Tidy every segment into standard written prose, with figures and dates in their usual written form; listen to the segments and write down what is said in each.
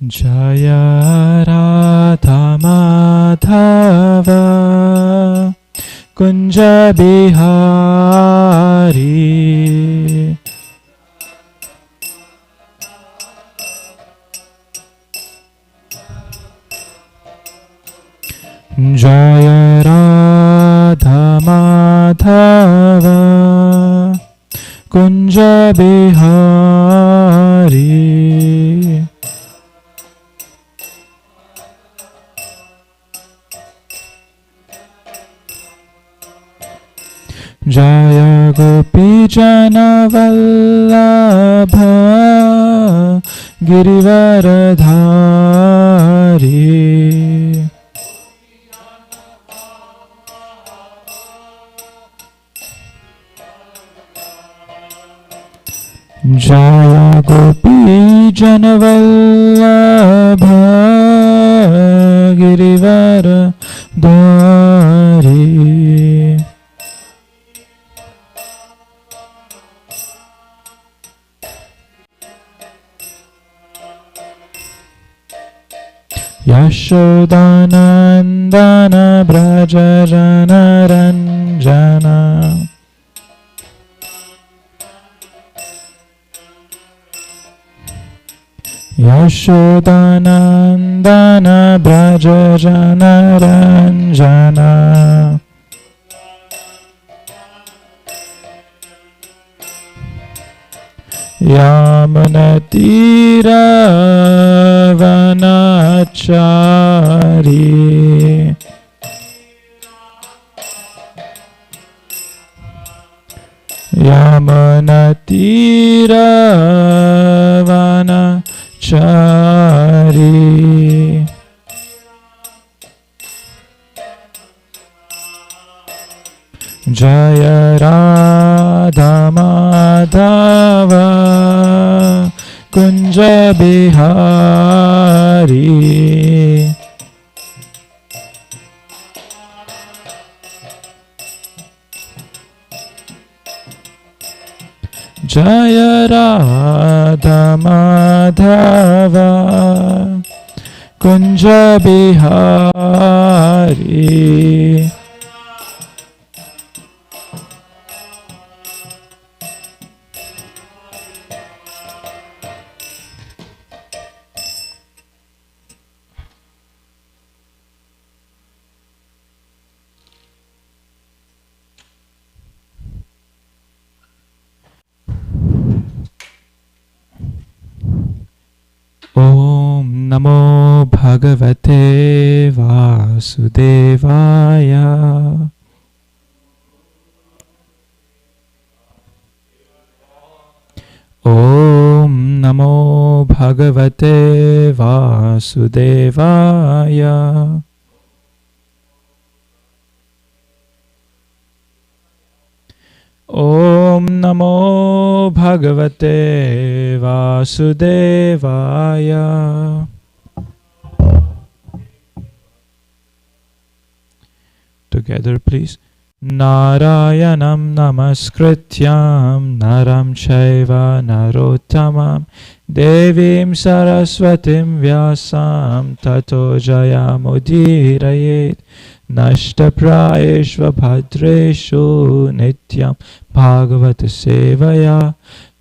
Jaya Radha Madhava Kunja Bihari Jaya Radha Madhava Kunja Bihari Jaya Gopi Jana Vallabha Girivaradhari Jaya Gopi Jana Vallabha Girivaradhari Yashodanandana Braja Jana Ranjana Yashodanandana Braja Jana Ranjana Yamunatira Vanachari Yamunatira Vanachari Jaya Radha Madhava Kunja Bihari Jaya Radha Madhava Kunja Bihari Om Namo Bhagavate Vasudevaya Om Namo Bhagavate Vasudevaya Om Namo Bhagavate Vasudevaya. Together, please. Narayanam namaskrityam naram chaiva narottamam devim saraswatim vyasam tato jayamudirayet nashtaprayeshva bhadreshu nityam bhagavata sevaya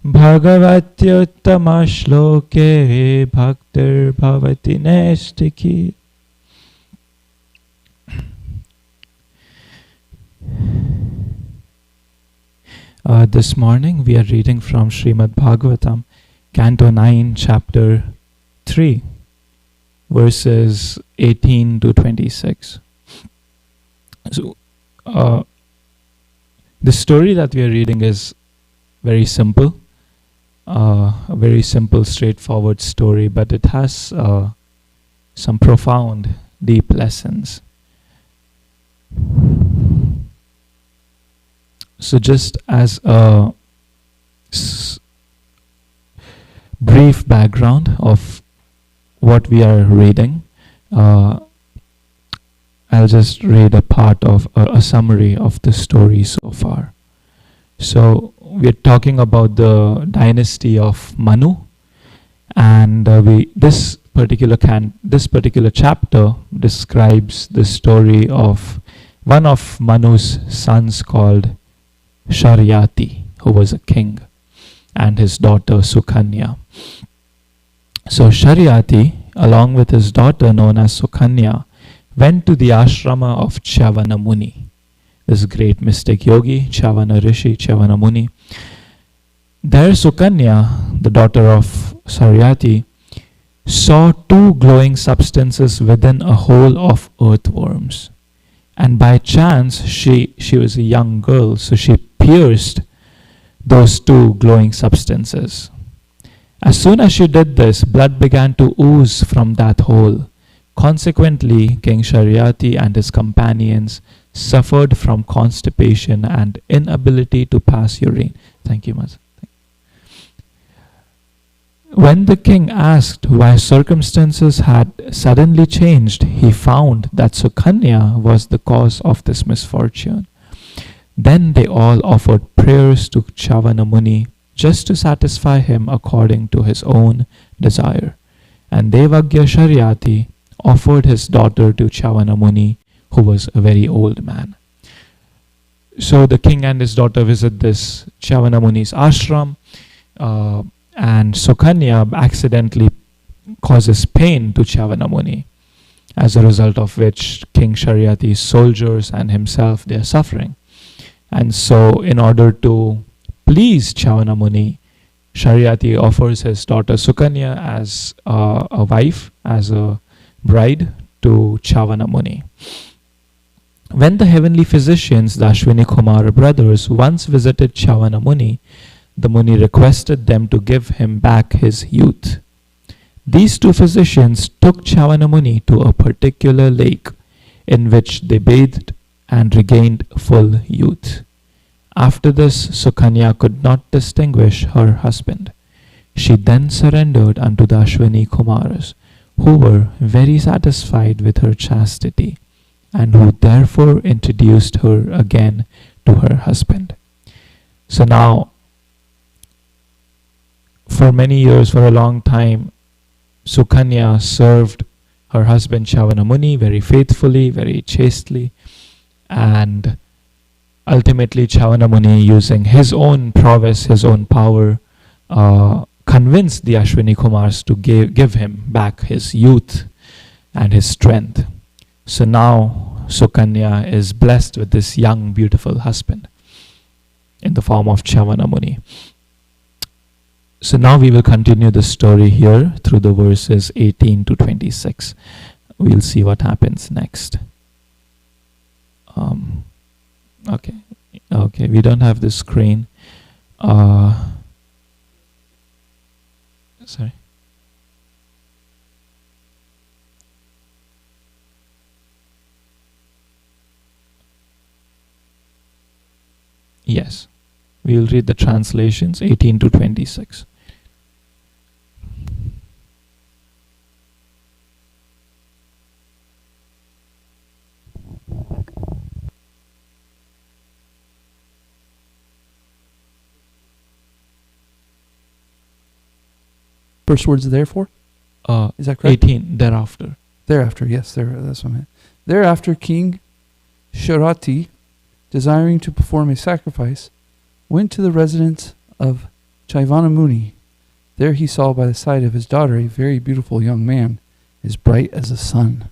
bhagavatyuttama shloke bhaktir bhavati nestiki. This morning we are reading from Srimad Bhagavatam, Canto 9, Chapter 3, verses 18 to 26. So, the story that we are reading is very simple, a very simple, straightforward story, but it has some profound, deep lessons. So just as a brief background of what we are reading, I'll just read a part of a summary of the story so far. So we're talking about the dynasty of Manu, and this this particular chapter describes the story of one of Manu's sons called Sharyati, who was a king, and his daughter Sukanya. So Sharyati, along with his daughter known as Sukanya, went to the ashrama of Chavana Muni, this great mystic yogi, Chavana Rishi, Chavana Muni. There Sukanya, the daughter of Sharyati, saw two glowing substances within a hole of earthworms. And by chance, she was a young girl, so she pierced those two glowing substances. As soon as she did this, blood began to ooze from that hole. Consequently, King Sharyati and his companions suffered from constipation and inability to pass urine. Thank you, Maz. When the king asked why circumstances had suddenly changed, he found that Sukanya was the cause of this misfortune. Then they all offered prayers to Chavana Muni just to satisfy him according to his own desire. And Devagya Sharyati offered his daughter to Chavana Muni, who was a very old man. So the king and his daughter visit this Chavana Muni's ashram, and Sukanya accidentally causes pain to Chavana Muni, as a result of which King Sharyati's soldiers and himself, they are suffering. And so in order to please Chavana Muni, Sharyati offers his daughter Sukanya as a wife, as a bride to Chavana Muni. When the heavenly physicians, the Ashwini Kumara brothers, once visited Chavana Muni, the Muni requested them to give him back his youth. These two physicians took Chavana Muni to a particular lake in which they bathed and regained full youth. After this, Sukanya could not distinguish her husband. She then surrendered unto the Ashwini Kumaras, who were very satisfied with her chastity, and who therefore introduced her again to her husband. So now, for many years, for a long time, Sukanya served her husband Chavana Muni very faithfully, very chastely, and ultimately Chavana Muni, using his own prowess, his own power, convinced the Ashwini Kumars to give him back his youth and his strength. So now Sukanya is blessed with this young, beautiful husband in the form of Chavana Muni. So now we will continue the story here through the verses 18 to 26. We'll see what happens next. Okay, we don't have the screen. Sorry. Yes, we will read the translations 18 to 26. First words therefore? Is that correct? 18, thereafter. Thereafter, yes, that's what I meant. Thereafter, King Sharati, desiring to perform a sacrifice, went to the residence of Chavana Muni. There he saw by the side of his daughter a very beautiful young man, as bright as the sun.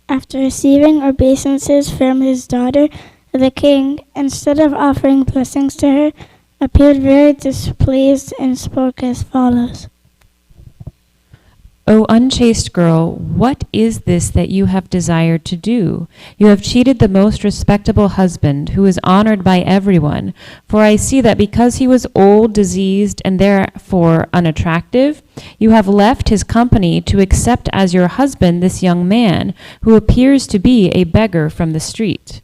After receiving obeisances from his daughter, the king, instead of offering blessings to her, appeared very displeased and spoke as follows. O unchaste girl, what is this that you have desired to do? You have cheated the most respectable husband, who is honored by everyone. For I see that because he was old, diseased, and therefore unattractive, you have left his company to accept as your husband this young man, who appears to be a beggar from the street.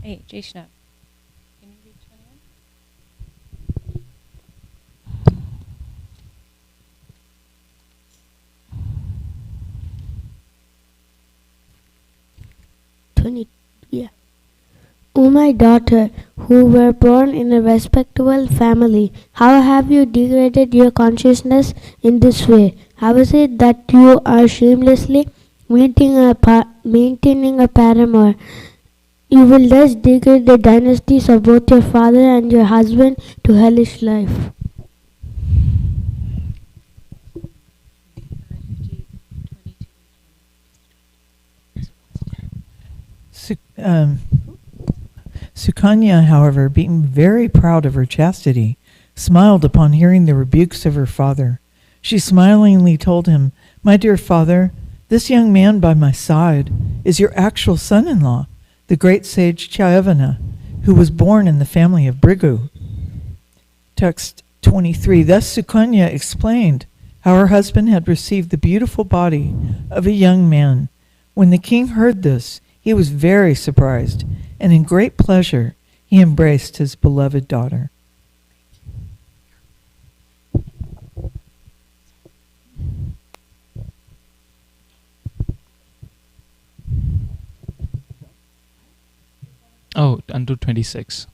Hey, Jaishnav. Can you read 21? Yeah. O my daughter, who were born in a respectable family, how have you degraded your consciousness in this way? How is it that you are shamelessly maintaining a paramour? You will thus degrade the dynasties of both your father and your husband to hellish life. Sukanya, however, being very proud of her chastity, smiled upon hearing the rebukes of her father. She smilingly told him, "My dear father, this young man by my side is your actual son-in-law, the great sage Chayavana, who was born in the family of Brigu." Text 23. Thus Sukanya explained how her husband had received the beautiful body of a young man. When the king heard this, he was very surprised, and in great pleasure he embraced his beloved daughter. Oh, until 26.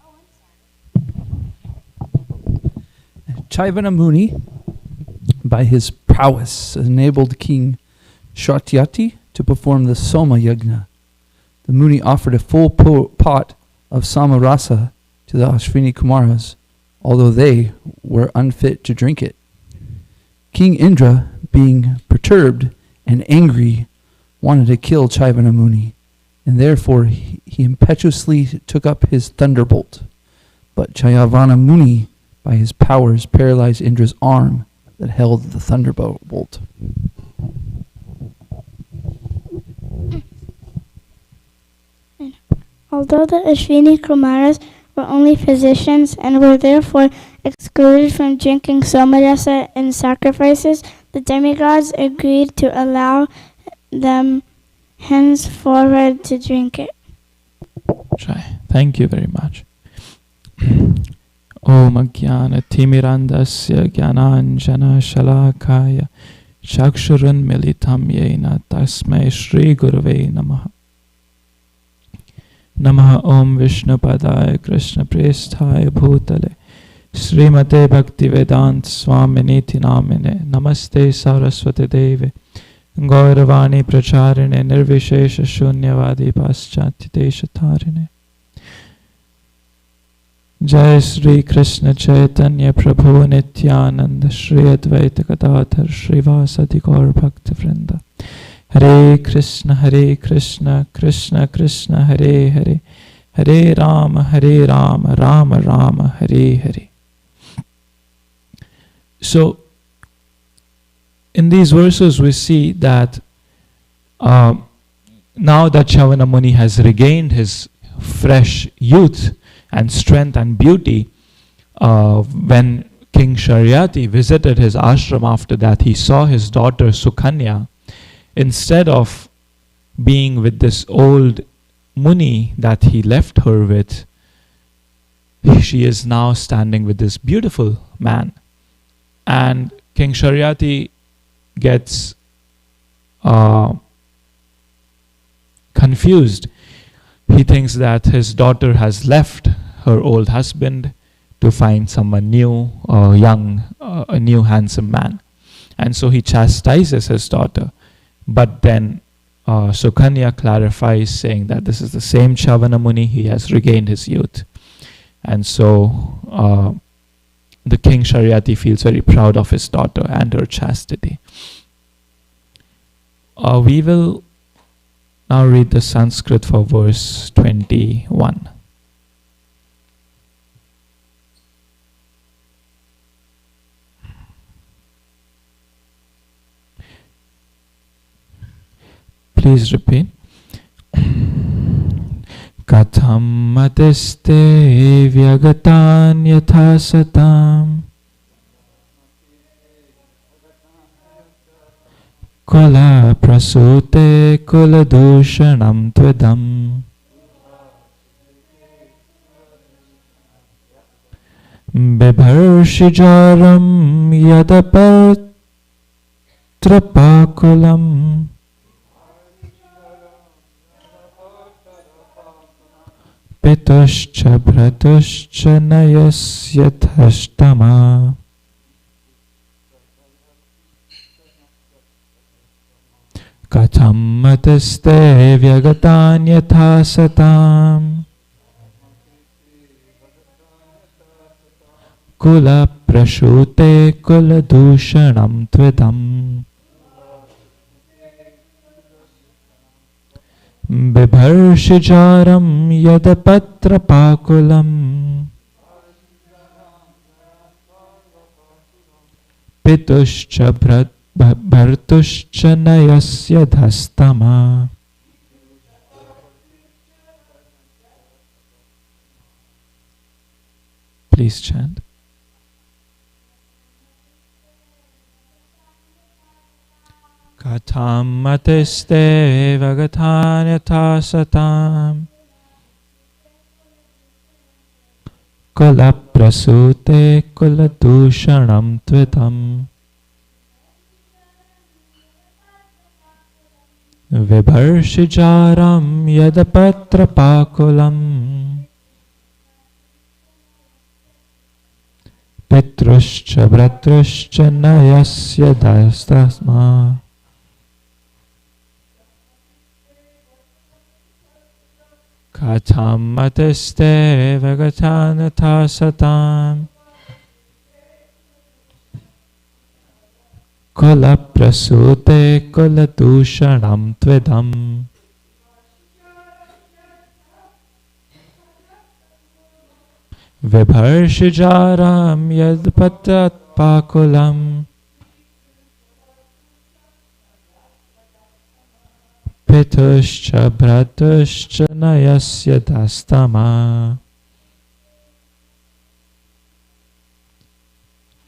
Chaivana Muni, by his prowess, enabled King Shatyati to perform the Soma Yagna. The Muni offered a full pot of Samarasa to the Ashvini Kumaras, although they were unfit to drink it. King Indra, being perturbed and angry, wanted to kill Chaivana Muni, and therefore he impetuously took up his thunderbolt. But Chayavana Muni, by his powers, paralyzed Indra's arm that held the thunderbolt. Although the Ashvini Kumaras were only physicians and were therefore excluded from drinking somarasa in sacrifices, the demigods agreed to allow them henceforward to drink it. Thank you very much. Om Ajnana Timirandasya Jnananjana Shalakaya Chakshurun Militam Yena Tasmai Shri Gurave Namaha. Namaha Om Vishnu Padaya Krishna Presthaya Bhutale Srimate Bhaktivedant Swaminiti Namine Namaste Saraswati Deve Gauravani Pracharine Nirvishesha Shunyavadi Paschatya Deshatarine. Jai Sri Krishna Chaitanya Prabhu Nityananda Shri Advaita Gadadhar Srivasadi Gaur Bhakta Vrinda. Hare Krishna Krishna Krishna Hare Hare Hare Rama Rama Rama Hare Hare. So in these verses we see that now that Chaivana Muni has regained his fresh youth and strength and beauty, when King Sharyati visited his ashram after that, he saw his daughter Sukanya. Instead of being with this old Muni that he left her with, she is now standing with this beautiful man. And King Sharyati gets confused. He thinks that his daughter has left her old husband to find someone new, a new handsome man. And so he chastises his daughter. But then Sukanya clarifies, saying that this is the same Chaivana Muni, he has regained his youth. And so the King Sharyati feels very proud of his daughter and her chastity. We will now read the Sanskrit for verse 21. Please repeat. Katham matiste vyagatan yatha satam kula prasute kula dushanam tvedam bibharshijaram yadapatrapakulam Pituscha Bhratuscha Nayasya Dhashtama Katham Matiste Vyagatanyatha Satam Kula Prashute Kula Dushanam Tvedam Bibharshijaram Yadapatra Pakulam Pituscha Bhartuscha Nayasya Dhastama. Please chant. Katham matiste vagatanyatha satam Kula prasute kula dushanam tvedam Vibharshijaram yadapatra pakulam Pitruscha Bhratruscha Nayasya Dastasma Katham matiste vagatanyatha satam Kula prasute kula dushanam tvedam Vibharshijaram yadpatat pakulam Pituscha Bhratuscha Nayasya Dastama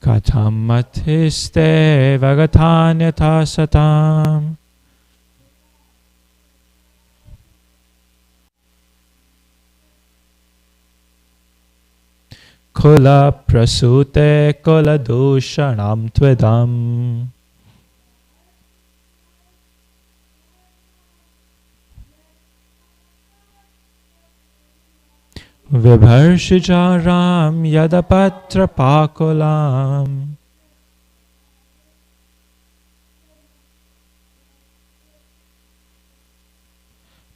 Katham matiste vagatanyatha satam Kula prasute kula dushanam tvedam Vibharshijaram yadapatra pakulam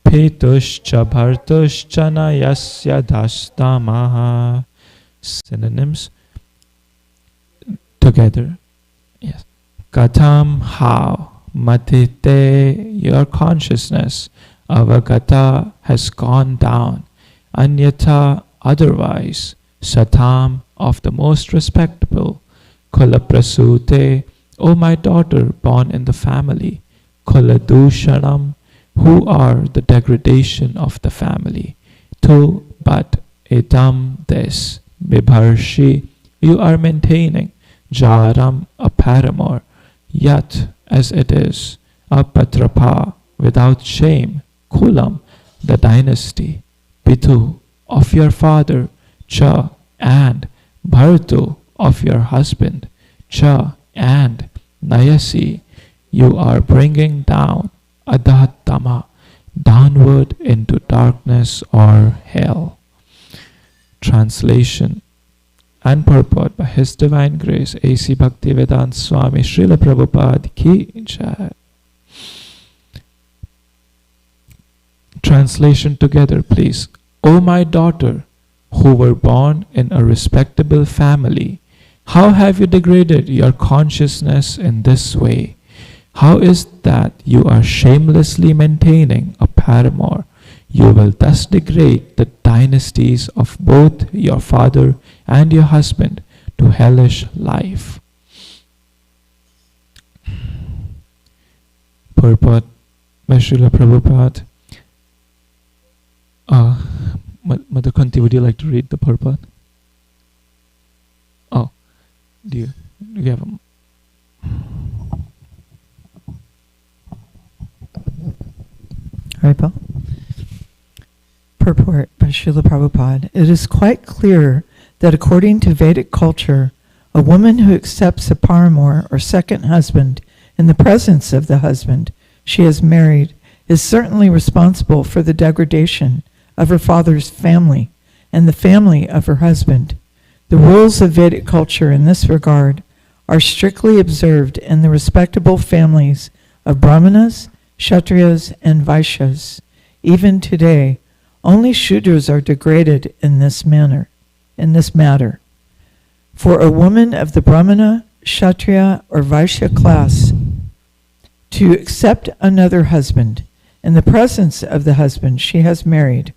Pituscha Bhartuscha Nayasya Dhastamaha. Synonyms together. Yes. Katham, how. Matite, your consciousness. Avagata has gone down. Anyatha, otherwise. Satam, of the most respectable. Kula prasute, O my daughter born in the family. Kula dushanam, who are the degradation of the family. Tu, but idam, this. Bibharshi, you are maintaining. Jaram, a paramour. Yat, as it is. Apatrapa, without shame. Kulam, the dynasty. Pitu, of your father. Cha, and. Bhartu, of your husband. Cha, and. Nayasi, you are bringing down. Adhatama, downward into darkness or hell. Translation and purport by His Divine Grace A.C. Bhaktivedanta Swami Srila Prabhupada Ki Jai. Translation together, please. O my daughter, who were born in a respectable family, how have you degraded your consciousness in this way? How is that you are shamelessly maintaining a paramour? You will thus degrade the dynasties of both your father and your husband to hellish life. Purport by Srila Prabhupada. Mother Kunti, would you like to read the purport? Oh, do you have a... Haripal. Purport by Srila Prabhupada. It is quite clear that according to Vedic culture, a woman who accepts a paramour or second husband in the presence of the husband she has married is certainly responsible for the degradation of her father's family and the family of her husband. The rules of Vedic culture in this regard are strictly observed in the respectable families of Brahmanas, Kshatriyas, and Vaishyas. Even today, only Shudras are degraded in this matter. For a woman of the Brahmana, Kshatriya, or Vaishya class to accept another husband in the presence of the husband she has married,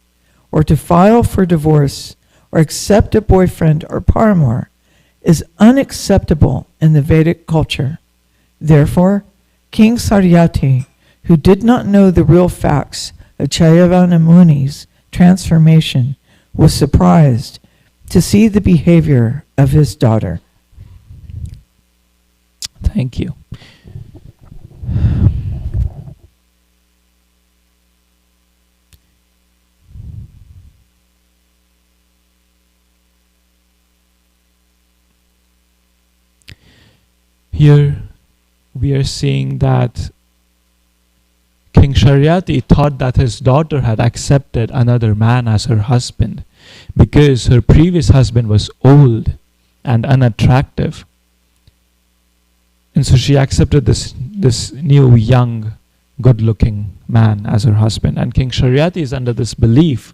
or to file for divorce or accept a boyfriend or paramour is unacceptable in the Vedic culture. Therefore, King Satyavati, who did not know the real facts of Chayavana Muni's transformation, was surprised to see the behavior of his daughter. Thank you. Here we are seeing that King Sharyati thought that his daughter had accepted another man as her husband because her previous husband was old and unattractive. And so she accepted this new, young, good-looking man as her husband. And King Sharyati is under this belief,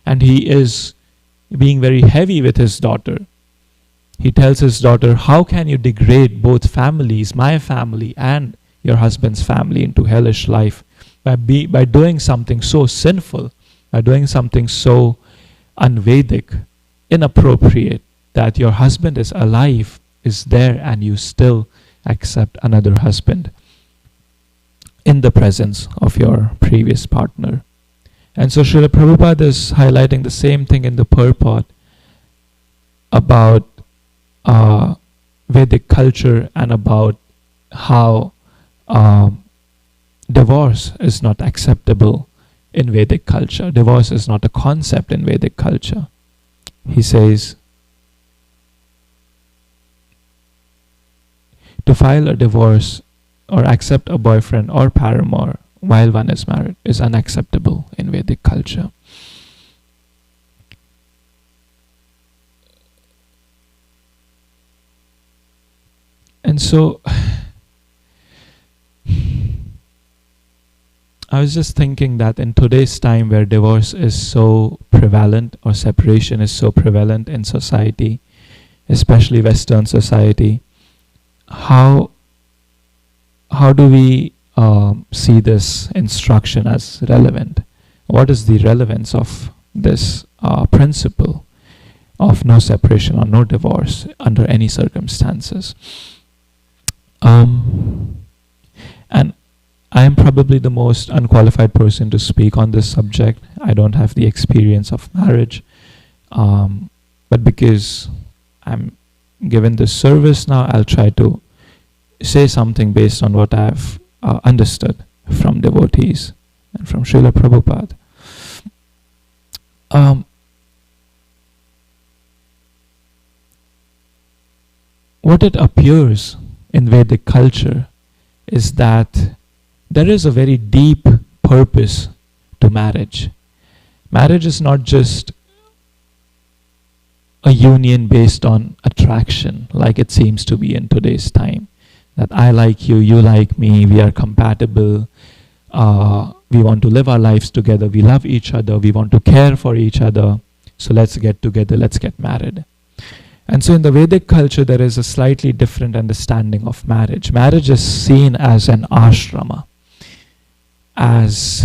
and he is being very heavy with his daughter. He tells his daughter, how can you degrade both families, my family and your husband's family, into hellish life by doing something so sinful, by doing something so un-Vedic, inappropriate, that your husband is alive, is there, and you still accept another husband in the presence of your previous partner. And so Srila Prabhupada is highlighting the same thing in the purport about Vedic culture and about how divorce is not acceptable in Vedic culture. Divorce is not a concept in Vedic culture. He says, to file a divorce or accept a boyfriend or paramour while one is married is unacceptable in Vedic culture. And so I was just thinking that in today's time where divorce is so prevalent, or separation is so prevalent in society, especially Western society, how do we see this instruction as relevant? What is the relevance of this principle of no separation or no divorce under any circumstances? And I am probably the most unqualified person to speak on this subject. I don't have the experience of marriage, but because I'm given this service now, I'll try to say something based on what I've understood from devotees and from Srila Prabhupada. What it appears in Vedic culture is that there is a very deep purpose to marriage. Marriage is not just a union based on attraction, like it seems to be in today's time. That I like you, you like me, we are compatible, we want to live our lives together, we love each other, we want to care for each other, so let's get together, let's get married. And so in the Vedic culture, there is a slightly different understanding of marriage. Marriage is seen as an ashrama, as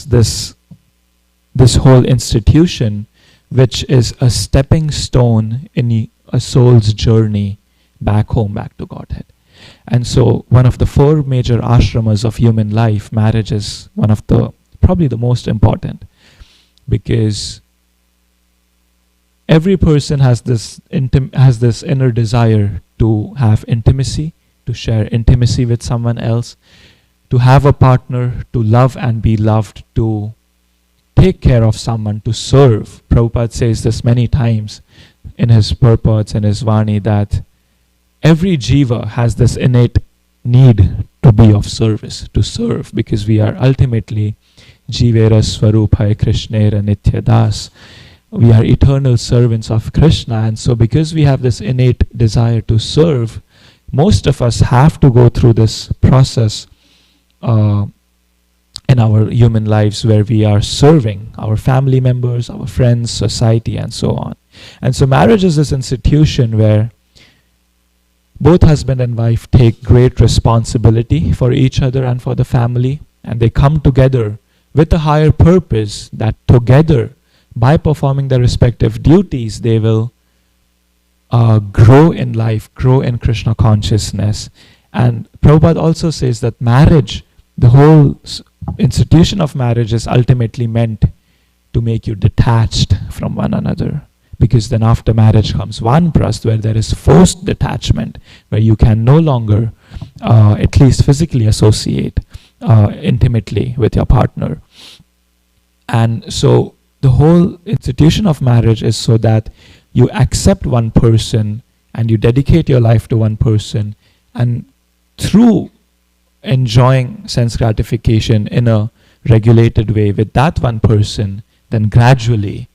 this whole institution, which is a stepping stone in a soul's journey back home, back to Godhead. And so one of the four major ashramas of human life, marriage is one of the, probably the most important, because every person has this inner desire to have intimacy, to share intimacy with someone else, to have a partner, to love and be loved, to take care of someone, to serve. Prabhupada says this many times in his purports and his Vani, that every jiva has this innate need to be of service, to serve, because we are ultimately Jivera Swarupaya Krishnera Nityadas. We are eternal servants of Krishna, and so because we have this innate desire to serve, most of us have to go through this process in our human lives where we are serving our family members, our friends, society, and so on. And so marriage is this institution where both husband and wife take great responsibility for each other and for the family, and they come together with a higher purpose that together, by performing their respective duties, they will grow in life, grow in Krishna consciousness. And Prabhupada also says that marriage, the whole institution of marriage, is ultimately meant to make you detached from one another. Because then after marriage comes vanprastha, where there is forced detachment, where you can no longer, at least physically, associate intimately with your partner. And so the whole institution of marriage is so that you accept one person and you dedicate your life to one person, and through enjoying sense gratification in a regulated way with that one person, then gradually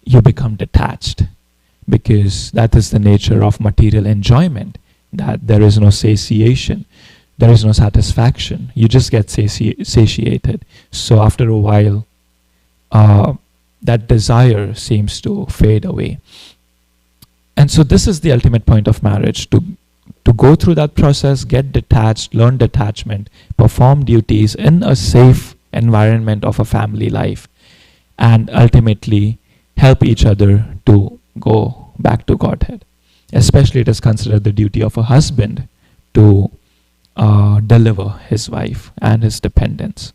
you become detached, because that is the nature of material enjoyment, that there is no satiation, there is no satisfaction, you just get satiated. So after a while, that desire seems to fade away. And so this is the ultimate point of marriage, to go through that process, get detached, learn detachment, perform duties in a safe environment of a family life, and ultimately help each other to go back to Godhead. Especially it is considered the duty of a husband to deliver his wife and his dependents.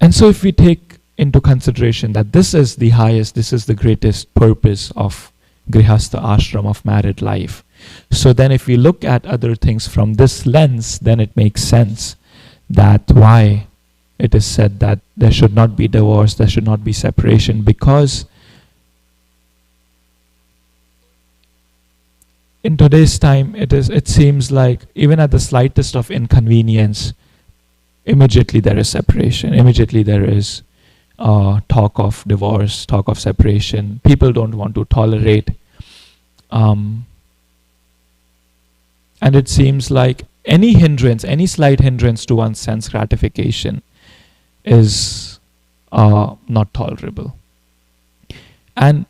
And so if we take into consideration that this is the highest, this is the greatest purpose of Grihastha ashram, of married life, so then if we look at other things from this lens, then it makes sense that why it is said that there should not be divorce, there should not be separation, because in today's time it seems like even at the slightest of inconvenience, immediately there is separation, immediately there is talk of divorce, talk of separation. People don't want to tolerate. And it seems like any hindrance, any slight hindrance to one's sense gratification is not tolerable. And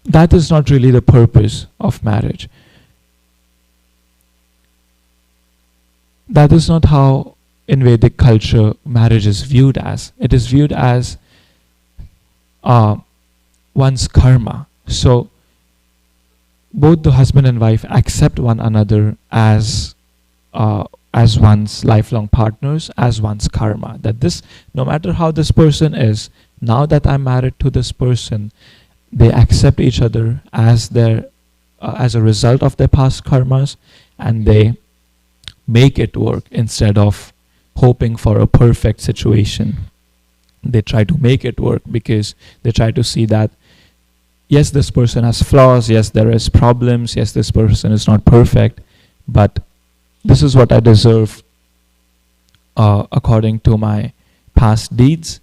that is not really the purpose of marriage. That is not how in Vedic culture marriage is viewed as. It is viewed as one's karma. So both the husband and wife accept one another as one's lifelong partners, as one's karma. That this, no matter how this person is, now that I'm married to this person, they accept each other as their, as a result of their past karmas, and they make it work instead of hoping for a perfect situation. They try to make it work because they try to see that yes, this person has flaws, yes, there is problems, yes, this person is not perfect, but this is what I deserve according to my past deeds.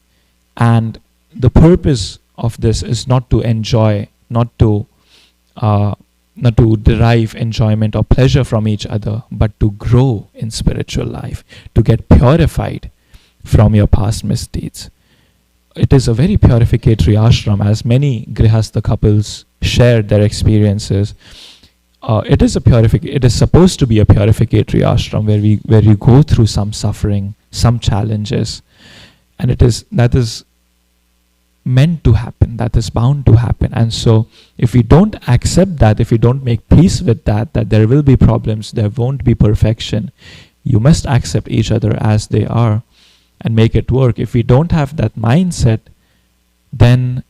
And the purpose of this is not to enjoy, not to derive enjoyment or pleasure from each other, but to grow in spiritual life, to get purified from your past misdeeds. It is a very purificatory ashram, as many Grihastha couples shared their experiences. It is supposed to be a purificatory ashram where you go through some suffering, some challenges, and that is meant to happen, that is bound to happen. And so if we don't accept that, if we don't make peace with that there will be problems, there won't be perfection, you must accept each other as they are and make it work. If we don't have that mindset, then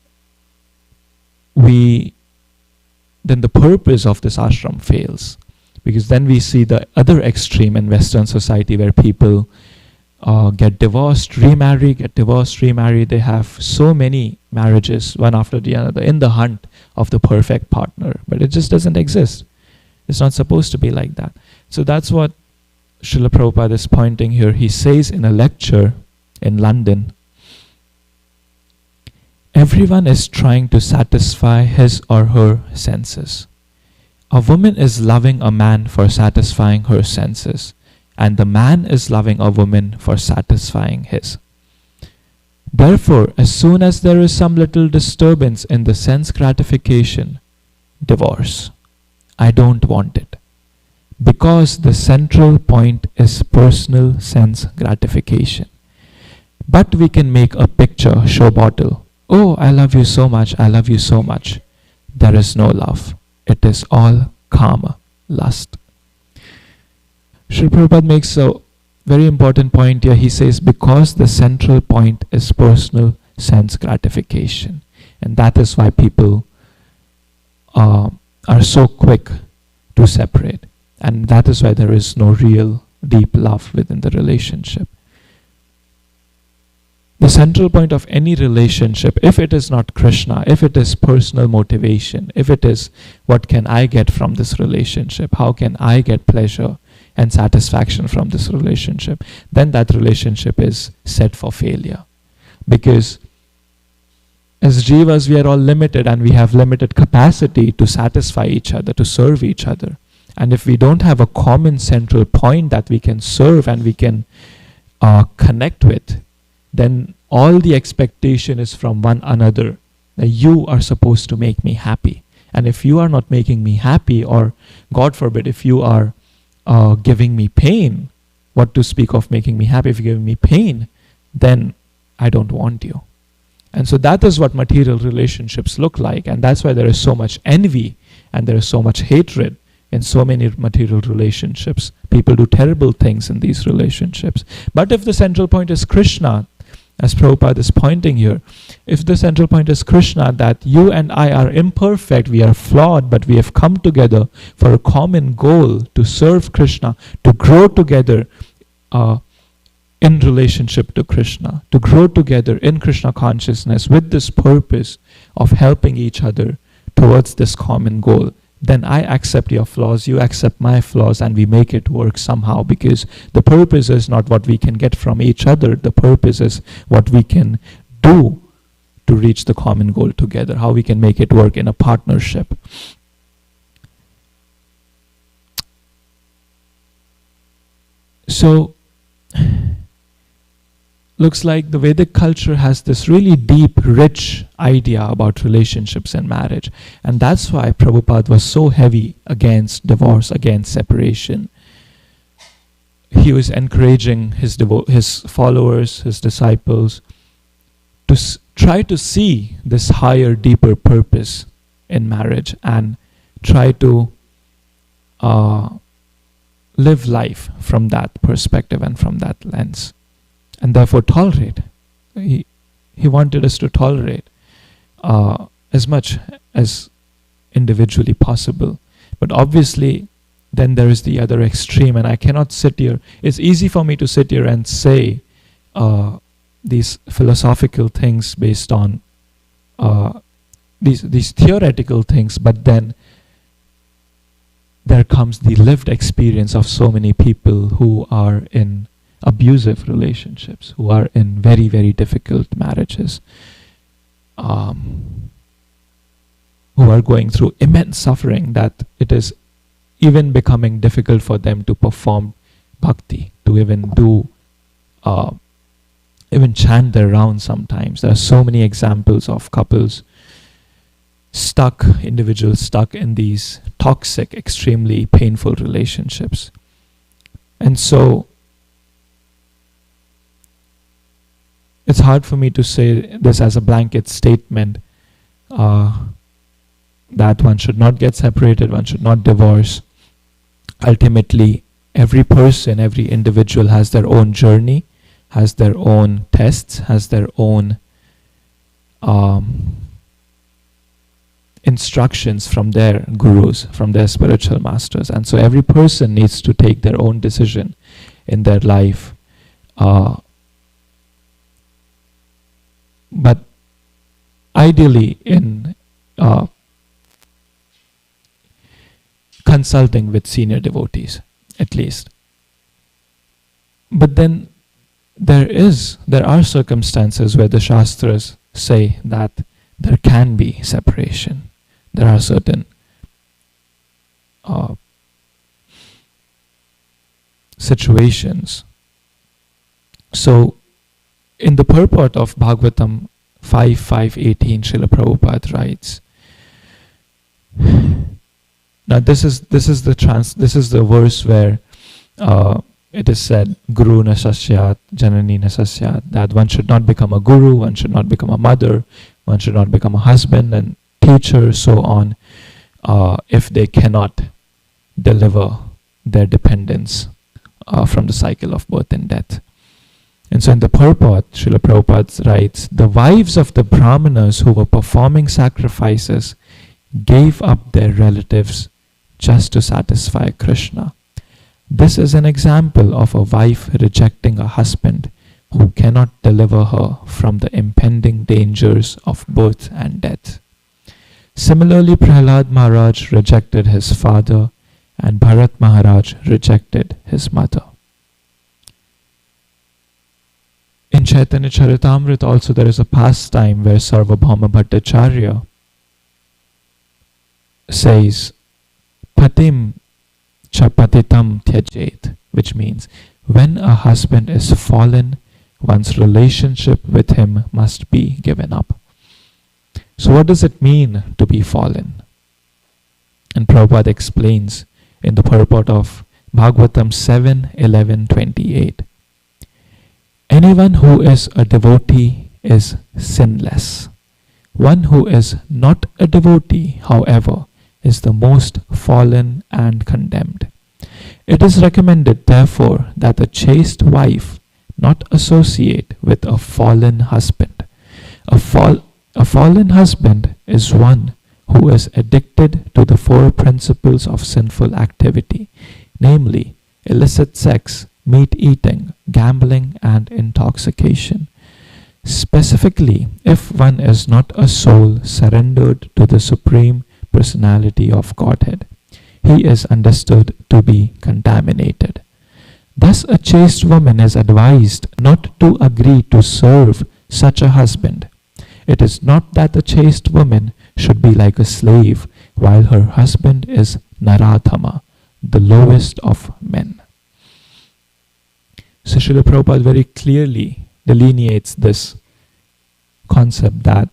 the purpose of this ashram fails. Because then we see the other extreme in Western society where people get divorced, remarry, get divorced, remarry. They have so many marriages, one after the other, in the hunt of the perfect partner. But it just doesn't exist. It's not supposed to be like that. So that's what Srila Prabhupada is pointing here. He says in a lecture in London, everyone is trying to satisfy his or her senses. A woman is loving a man for satisfying her senses, and the man is loving a woman for satisfying his. Therefore, as soon as there is some little disturbance in the sense gratification, divorce. I don't want it. Because the central point is personal sense gratification. But we can make a picture, show bottle. Oh, I love you so much, I love you so much. There is no love. It is all kama, lust. Srila Prabhupada makes a very important point here. He says, because the central point is personal sense gratification. And that is why people are so quick to separate. And that is why there is no real deep love within the relationship. The central point of any relationship, if it is not Krishna, if it is personal motivation, if it is what can I get from this relationship, how can I get pleasure and satisfaction from this relationship, then that relationship is set for failure. Because as jivas, we are all limited and we have limited capacity to satisfy each other, to serve each other. And if we don't have a common central point that we can serve and we can connect with, then all the expectation is from one another, that you are supposed to make me happy. And if you are not making me happy, or God forbid, if you are giving me pain, what to speak of making me happy, if you're giving me pain, then I don't want you. And so that is what material relationships look like. And that's why there is so much envy and there is so much hatred in so many material relationships. People do terrible things in these relationships. But if the central point is Krishna, as Prabhupada is pointing here, if the central point is Krishna, that you and I are imperfect, we are flawed, but we have come together for a common goal to serve Krishna, to grow together in relationship to Krishna, to grow together in Krishna consciousness with this purpose of helping each other towards this common goal, then I accept your flaws, you accept my flaws, and we make it work somehow, because the purpose is not what we can get from each other, the purpose is what we can do to reach the common goal together, how we can make it work in a partnership. So, looks like the Vedic culture has this really deep, rich idea about relationships and marriage. And that's why Prabhupada was so heavy against divorce, against separation. He was encouraging his followers, his disciples, to try to see this higher, deeper purpose in marriage and try to live life from that perspective and from that lens. And therefore tolerate. He wanted us to tolerate as much as individually possible. But obviously, then there is the other extreme, and I cannot sit here. It's easy for me to sit here and say these philosophical things based on these theoretical things, but then there comes the lived experience of so many people who are in abusive relationships, who are in very, very difficult marriages, who are going through immense suffering, that it is even becoming difficult for them to perform bhakti, to even do, even chant their rounds sometimes. There are so many examples of couples individuals stuck in these toxic, extremely painful relationships. And so, it's hard for me to say this as a blanket statement that one should not get separated, one should not divorce. Ultimately, every person, every individual has their own journey, has their own tests, has their own instructions from their gurus, from their spiritual masters. And so every person needs to take their own decision in their life. But ideally in consulting with senior devotees, at least. But then there are circumstances where the Shastras say that there can be separation. There are certain situations. So, in the purport of Bhagavatam 5.5.18, Srila Prabhupada writes. Now, this is the verse where it is said, Guru na sasyat, Janani na sasyat, that one should not become a guru, one should not become a mother, one should not become a husband and teacher, so on, if they cannot deliver their dependents from the cycle of birth and death. And so in the purport, Srila Prabhupada writes, the wives of the Brahmanas who were performing sacrifices gave up their relatives just to satisfy Krishna. This is an example of a wife rejecting a husband who cannot deliver her from the impending dangers of birth and death. Similarly, Prahlad Maharaj rejected his father and Bharat Maharaj rejected his mother. In Chaitanya Charitamrita also there is a pastime where Sarvabhauma Bhattacharya says, Patim chapatitam tyajet, which means when a husband is fallen, one's relationship with him must be given up. So what does it mean to be fallen? And Prabhupada explains in the purport of Bhagavatam 7:11-28. Anyone who is a devotee is sinless. One who is not a devotee, however, is the most fallen and condemned. It is recommended, therefore, that a chaste wife not associate with a fallen husband. A fallen husband is one who is addicted to the four principles of sinful activity, namely illicit sex, meat eating, gambling, and intoxication. Specifically, if one is not a soul surrendered to the Supreme Personality of Godhead, he is understood to be contaminated. Thus, a chaste woman is advised not to agree to serve such a husband. It is not that the chaste woman should be like a slave while her husband is Narottam, the lowest of men. So Srila Prabhupada very clearly delineates this concept that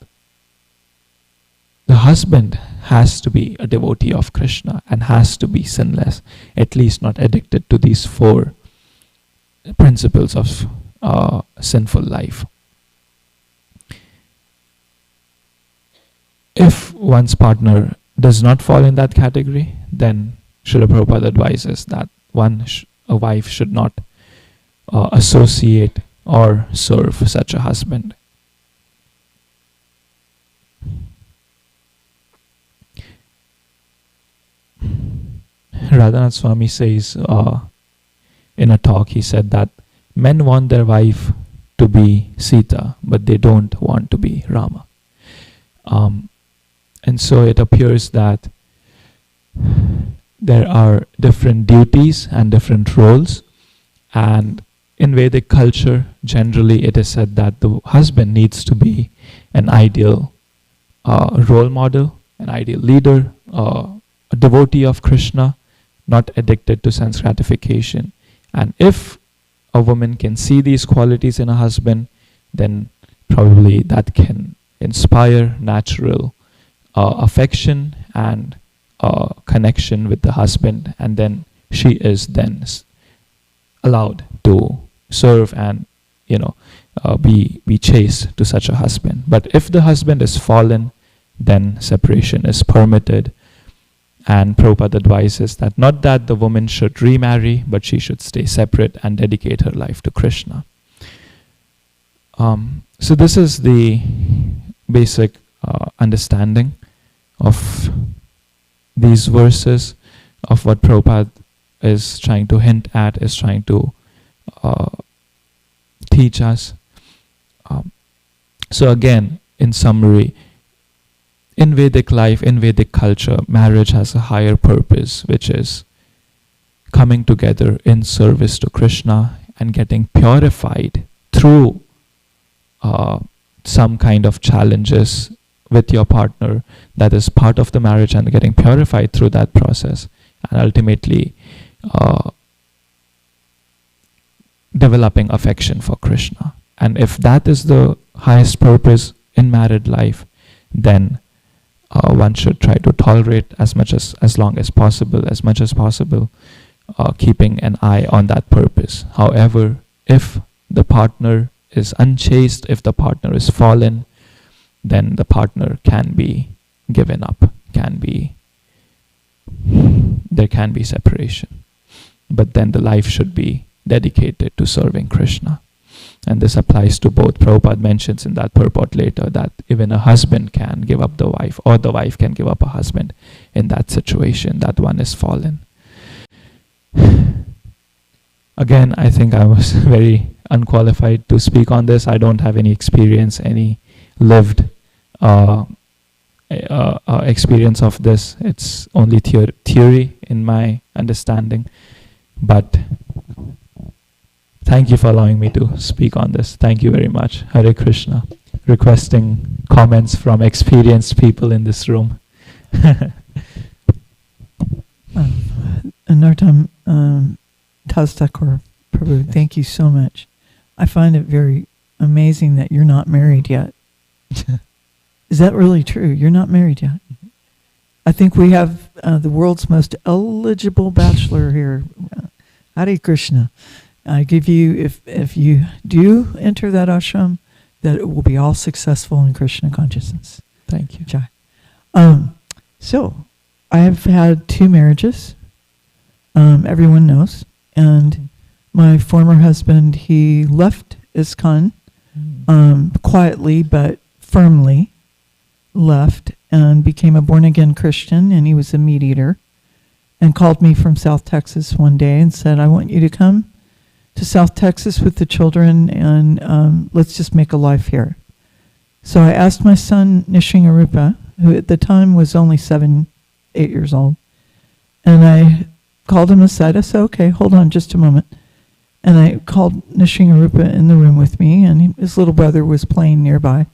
the husband has to be a devotee of Krishna and has to be sinless, at least not addicted to these four principles of sinful life. If one's partner does not fall in that category, then Srila Prabhupada advises that a wife should not associate or serve such a husband. Radhanath Swami says in a talk, he said that men want their wife to be Sita, but they don't want to be Rama. And so it appears that there are different duties and different roles, and in Vedic culture, generally it is said that the husband needs to be an ideal role model, an ideal leader, a devotee of Krishna, not addicted to sense gratification. And if a woman can see these qualities in a husband, then probably that can inspire natural affection and connection with the husband, and then she is then allowed to serve and be chaste to such a husband. But if the husband is fallen, then separation is permitted. And Prabhupada advises that not that the woman should remarry, but she should stay separate and dedicate her life to Krishna. So this is the basic understanding of these verses, of what Prabhupada is trying to hint at, is trying to teach us. So again, in summary, in Vedic life, in Vedic culture, marriage has a higher purpose, which is coming together in service to Krishna and getting purified through some kind of challenges with your partner that is part of the marriage, and getting purified through that process, and ultimately developing affection for Krishna. And if that is the highest purpose in married life, then one should try to tolerate as much as long as much as possible, keeping an eye on that purpose. However, if the partner is unchaste, if the partner is fallen, then the partner can be given up, there can be separation. But then the life should be dedicated to serving Krishna. And this applies to both. Prabhupada mentions in that purport later that even a husband can give up the wife, or the wife can give up a husband in that situation, that one is fallen. Again, I think I was very unqualified to speak on this. I don't have any experience, any lived experience of this. It's only theory in my understanding. But thank you for allowing me to speak on this. Thank you very much. Hare Krishna. Requesting comments from experienced people in this room. Narottam, Thakur, Prabhu, thank you so much. I find it very amazing that you're not married yet. Is that really true? You're not married yet? I think we have the world's most eligible bachelor here. Hare Krishna. I give you, if you do enter that ashram, that it will be all successful in Krishna consciousness. Thank you. Jai. So, I have had 2 marriages. Everyone knows. And my former husband, he left ISKCON quietly but firmly left and became a born-again Christian, and he was a meat eater, and called me from South Texas one day and said, I want you to come to South Texas with the children, and let's just make a life here. So I asked my son, Nishingarupa, who at the time was only 7, 8 years old, and I called him aside. I said, okay, hold on just a moment. And I called Nishingarupa in the room with me, and his little brother was playing nearby.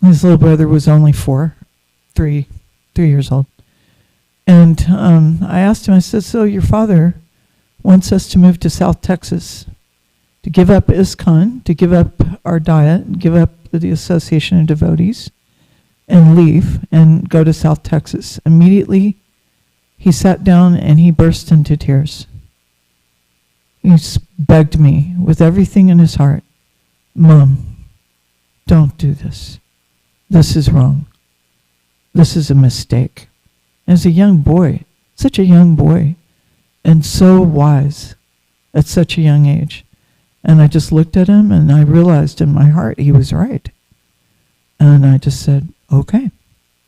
His little brother was only 3 years old. And I asked him, I said, so your father wants us to move to South Texas, to give up ISKCON, to give up our diet, give up the Association of Devotees, and leave and go to South Texas. Immediately, he sat down and he burst into tears. He begged me with everything in his heart, Mom, don't do this. This is wrong. This is a mistake. As a young boy, such a young boy, and so wise at such a young age. And I just looked at him and I realized in my heart he was right. And I just said, okay.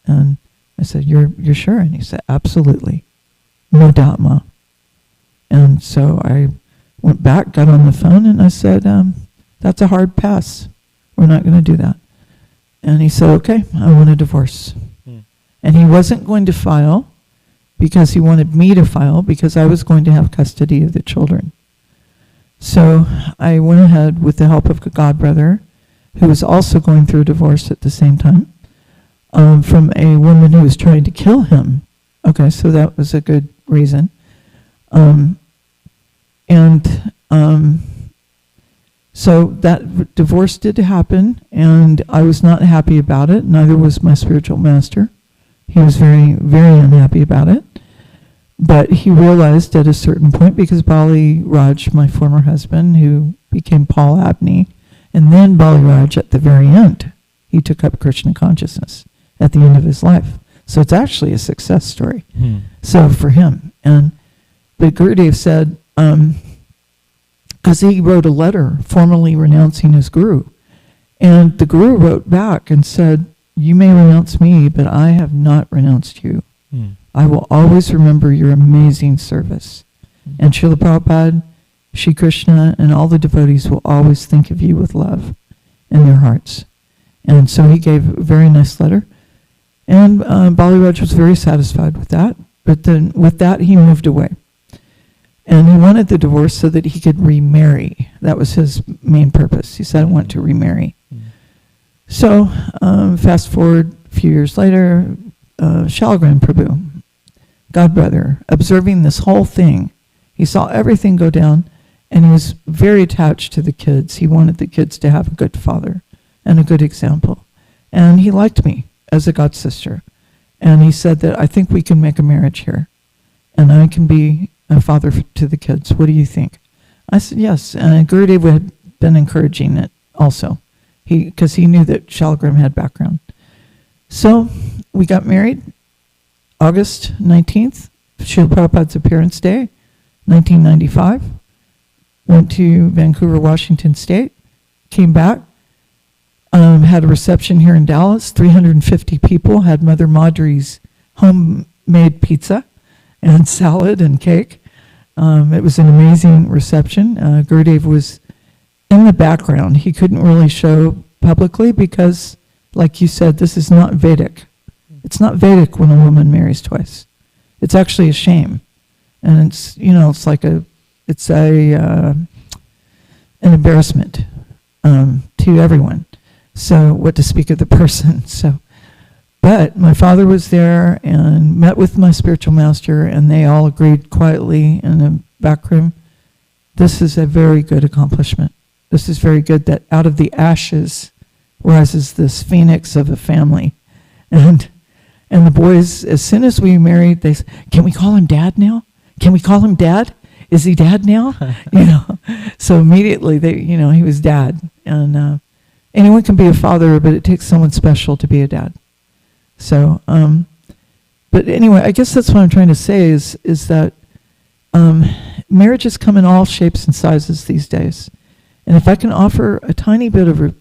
And I said, you're sure? And he said, absolutely. No doubt, Ma. And so I went back, got on the phone, and I said, that's a hard pass. We're not going to do that. And he said, okay, I want a divorce. And he wasn't going to file because he wanted me to file because I was going to have custody of the children. So I went ahead with the help of a godbrother who was also going through a divorce at the same time from a woman who was trying to kill him. Okay, so that was a good reason. So that divorce did happen, and I was not happy about it. Neither was my spiritual master. He was very, very unhappy about it. But he realized at a certain point, because Bali Raj, my former husband, who became Paul Abney, and then Bali Raj at the very end, he took up Krishna consciousness at the end of his life. So it's actually a success story. So for him. But Gurudev said, because he wrote a letter formally renouncing his guru. And the guru wrote back and said, you may renounce me, but I have not renounced you. I will always remember your amazing service. And Srila Prabhupada, Shri Krishna, and all the devotees will always think of you with love in their hearts. And so he gave a very nice letter. And Bali Raj was very satisfied with that. But then with that, he moved away. And he wanted the divorce so that he could remarry. That was his main purpose. He said, I want to remarry. So, fast forward a few years later, Shalagram Prabhu, Godbrother, observing this whole thing, he saw everything go down, and he was very attached to the kids. He wanted the kids to have a good father and a good example. And he liked me as a god sister. And he said that, I think we can make a marriage here, and I can be a father to the kids. What do you think? I said, yes. And Gurudev had been encouraging it also, because he knew that Shalagram had background. So we got married August 19th, Srila Prabhupada's appearance day, 1995. Went to Vancouver, Washington State, came back, had a reception here in Dallas, 350 people, had Mother Madri's homemade pizza and salad and cake. It was an amazing reception. Gurudev was in the background. He couldn't really show publicly because, like you said, this is not Vedic. It's not Vedic when a woman marries twice. It's actually a shame. And it's, it's like an embarrassment to everyone. So what to speak of the person. But my father was there and met with my spiritual master, and they all agreed quietly in the back room, this is a very good accomplishment. This is very good that out of the ashes rises this phoenix of a family. And the boys, as soon as we married, they said, can we call him Dad now? Can we call him Dad? Is he Dad now? So immediately he was Dad. And anyone can be a father, but it takes someone special to be a dad. So, but anyway, I guess that's what I'm trying to say is that marriages come in all shapes and sizes these days. And if I can offer a tiny bit of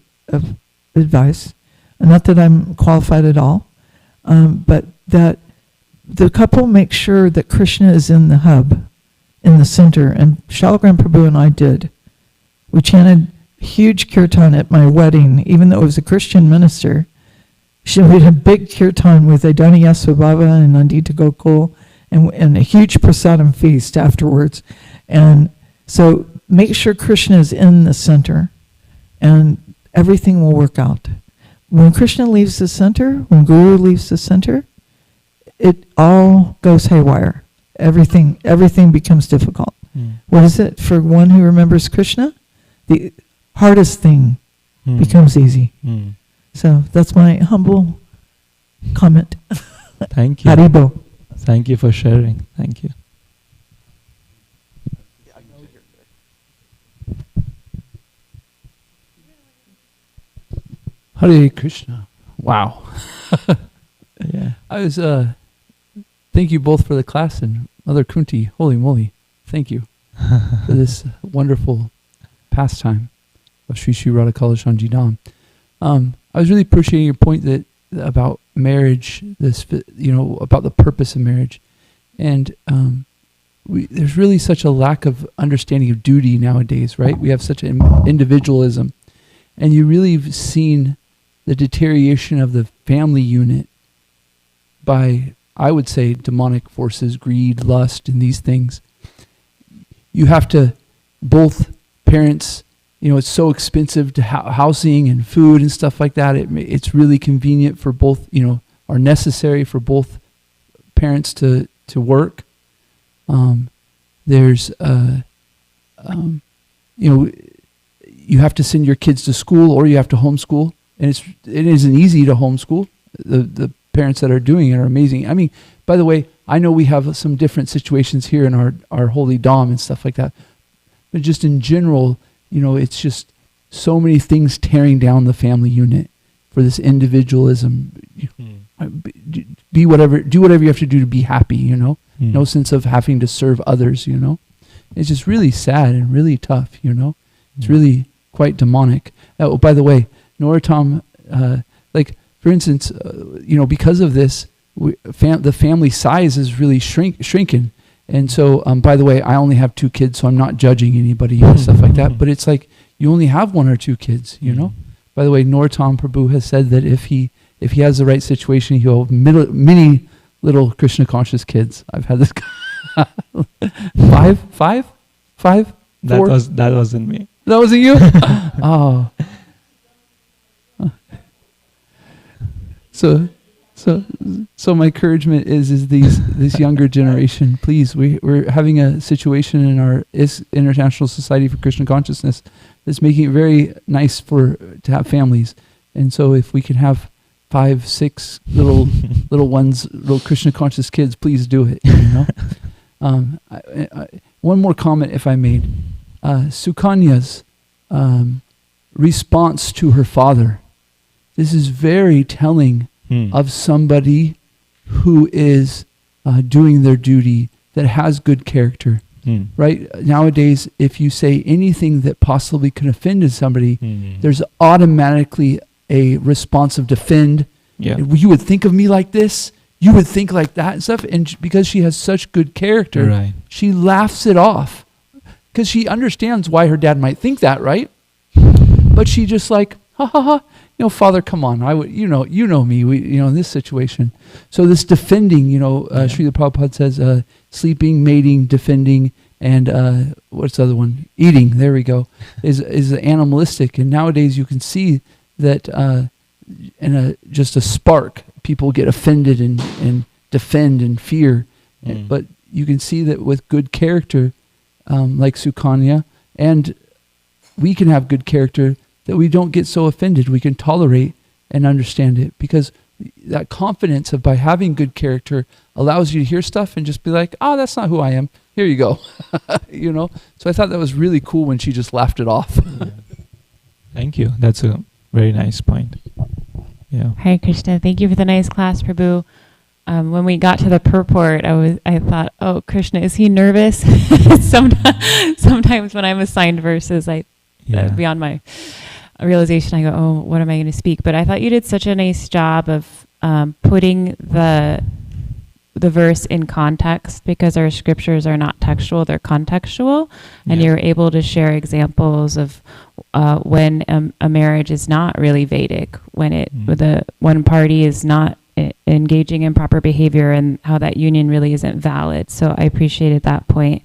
advice, and not that I'm qualified at all, but that the couple make sure that Krishna is in the hub, in the center. And Shalagram Prabhu and I did. We chanted huge kirtan at my wedding, even though it was a Christian minister. We had a big kirtan with Adani Yasvabhava and Nandita Gokul and a huge prasadam feast afterwards. And so make sure Krishna is in the center and everything will work out. When Krishna leaves the center, when Guru leaves the center, it all goes haywire. Everything becomes difficult. What is it for one who remembers Krishna? The hardest thing becomes easy. So that's my humble comment. Thank you. Haribo. Thank you for sharing. Thank you. Hare Krishna. Wow. Yeah. I was, thank you both for the class, and Mother Kunti, holy moly, thank you for this wonderful pastime of Sri Sri Radha Kalashanji Dham. I was really appreciating your point about marriage, about the purpose of marriage. And there's really such a lack of understanding of duty nowadays, right? We have such an individualism. And you really have seen the deterioration of the family unit by, I would say, demonic forces, greed, lust, and these things. You have to, both parents, it's so expensive to housing and food and stuff like that. It's really convenient for both, are necessary for both parents to work. There's, you have to send your kids to school or you have to homeschool. And it isn't easy to homeschool. The parents that are doing it are amazing. I mean, by the way, I know we have some different situations here in our holy Dham and stuff like that. But just in general, it's just so many things tearing down the family unit for this individualism. Do whatever you have to do to be happy, No sense of having to serve others, It's just really sad and really tough, It's really quite demonic. Oh, by the way, Narottam, for instance, because of this, the family size is really shrinking. And so, by the way, I only have 2 kids, so I'm not judging anybody and stuff like that. But it's like you only have 1 or 2 kids, By the way, Narottam Prabhu has said that if he has the right situation, he'll have many little Krishna conscious kids. I've had this Five? That Four? that wasn't me. That wasn't you? Oh. So my encouragement is this younger generation, please, we're having a situation in our International Society for Krishna Consciousness that's making it very nice to have families. And so if we can have 5, 6 little ones, little Krishna conscious kids, please do it. One more comment, if I may. Sukanya's response to her father. This is very telling of somebody who is doing their duty, that has good character. Right? Nowadays, if you say anything that possibly could offend somebody, there's automatically a response of defend. Yeah. You would think of me like this. You would think like that and stuff. And because she has such good character, Right. she laughs it off because she understands why her dad might think that, right? But she just like, ha ha ha. Father, come on. You know me. In this situation. So this defending, Srila Prabhupada says, sleeping, mating, defending, and what's the other one? Eating. There we go. Is animalistic. And nowadays you can see that in just a spark, people get offended and defend and fear. But you can see that with good character, like Sukanya, and we can have good character, that we don't get so offended. We can tolerate and understand it, because that confidence of by having good character allows you to hear stuff and just be like, oh, that's not who I am. Here you go. So I thought that was really cool when she just laughed it off. Thank you. That's a very nice point. Yeah. Hare Krishna. Thank you for the nice class, Prabhu. When we got to the purport, I thought, oh, Krishna, is he nervous? Sometimes when I'm assigned verses, beyond my realization, I go, oh, what am I going to speak? But I thought you did such a nice job of putting the verse in context, because our scriptures are not textual, they're contextual, and you're able to share examples of when a marriage is not really Vedic, when the one party is not engaging in proper behavior, and how that union really isn't valid. So I appreciated that point.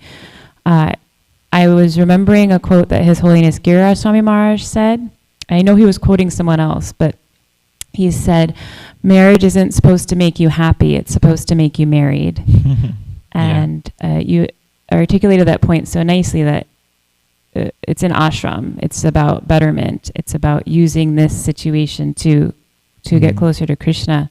I was remembering a quote that His Holiness Giriraj Swami Maharaj said. I know he was quoting someone else, but he said, marriage isn't supposed to make you happy, it's supposed to make you married. And you articulated that point so nicely, that it's an ashram, it's about betterment, it's about using this situation to get closer to Krishna.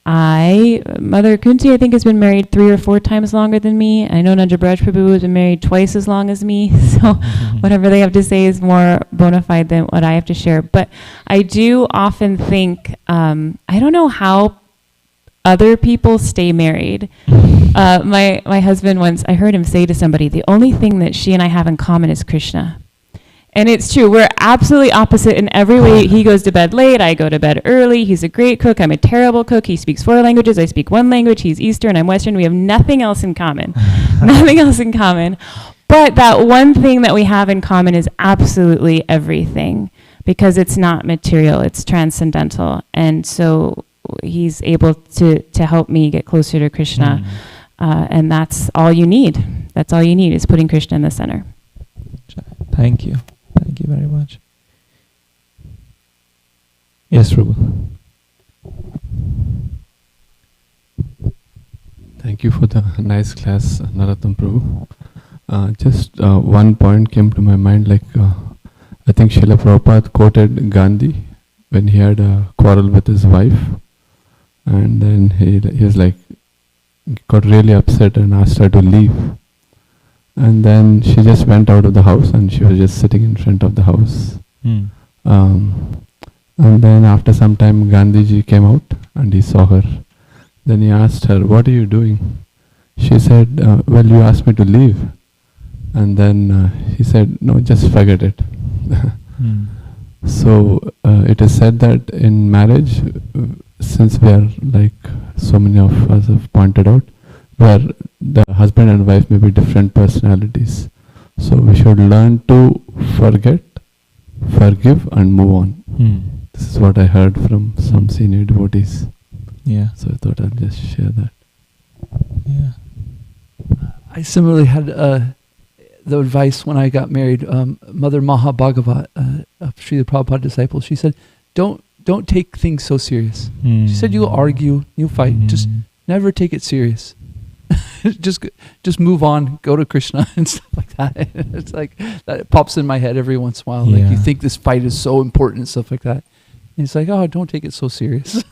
Mother Kunti, I think, has been married 3 or 4 times longer than me. I know Nanja Braj Prabhu has been married twice as long as me. So whatever they have to say is more bona fide than what I have to share. But I do often think, I don't know how other people stay married. My husband once, I heard him say to somebody, the only thing that she and I have in common is Krishna. And it's true. We're absolutely opposite in every way. He goes to bed late. I go to bed early. He's a great cook. I'm a terrible cook. He speaks 4 languages. I speak 1 language. He's Eastern. I'm Western. We have nothing else in common. Nothing else in common. But that one thing that we have in common is absolutely everything, because it's not material. It's transcendental. And so he's able to help me get closer to Krishna. And that's all you need. That's all you need, is putting Krishna in the center. Thank you. Thank you very much. Yes, Prabhu. Thank you for the nice class, Narottam Prabhu. Just one point came to my mind, I think Srila Prabhupada quoted Gandhi when he had a quarrel with his wife, and then he was got really upset and asked her to leave. And then she just went out of the house, and she was just sitting in front of the house. And then after some time, Gandhiji came out and he saw her. Then he asked her, "What are you doing?" She said, "Well, you asked me to leave." And then he said, "No, just forget it." So it is said that in marriage, since we are so many of us have pointed out, where the husband and wife may be different personalities. So we should learn to forget, forgive, and move on. This is what I heard from some senior devotees. Yeah. So I thought I'd just share that. Yeah. I similarly had the advice when I got married. Mother Mahabhagavat, a Srila Prabhupada disciple, she said, don't take things so serious. She said, you'll argue, you'll fight. Just never take it serious. just move on, go to Krishna and stuff like that. It's like that, it pops in my head every once in a while. Like, you think this fight is so important and stuff like that. And it's like, oh, don't take it so serious.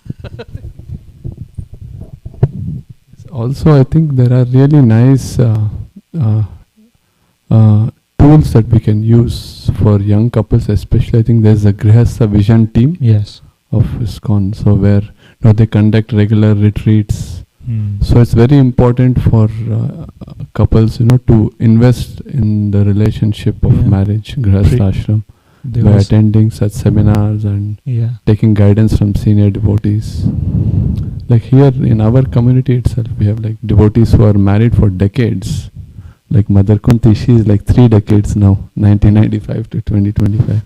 Also, I think there are really nice tools that we can use for young couples, especially. I think there's a Grihastha Vision team of ISKCON, so where they conduct regular retreats. So it's very important for couples, to invest in the relationship of marriage, Grihastha Ashram, by attending such seminars and taking guidance from senior devotees. Like here in our community itself, we have like devotees who are married for decades. Like Mother Kunti, she is like 3 decades now, 1995 to 2025.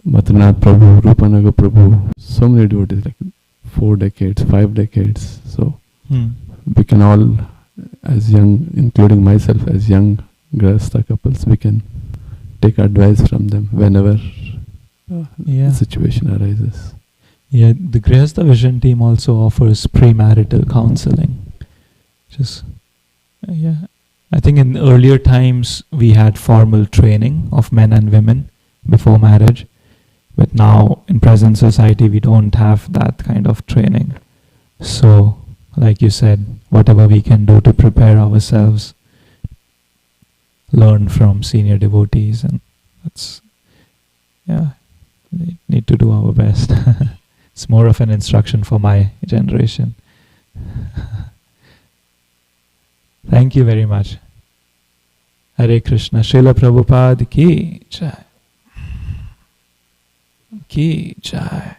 Matranath Prabhu, Rupanaga Prabhu, so many devotees, like 4 decades, 5 decades. So we can all, as young, including myself, as young Grihastha couples, we can take advice from them whenever the situation arises. Yeah, the Grihastha Vision team also offers premarital counseling. I think in earlier times we had formal training of men and women before marriage, but now in present society we don't have that kind of training. So, like you said, whatever we can do to prepare ourselves, learn from senior devotees, and we need to do our best. It's more of an instruction for my generation. Thank you very much. Hare Krishna. Srila Prabhupada ki jai. Ki jai.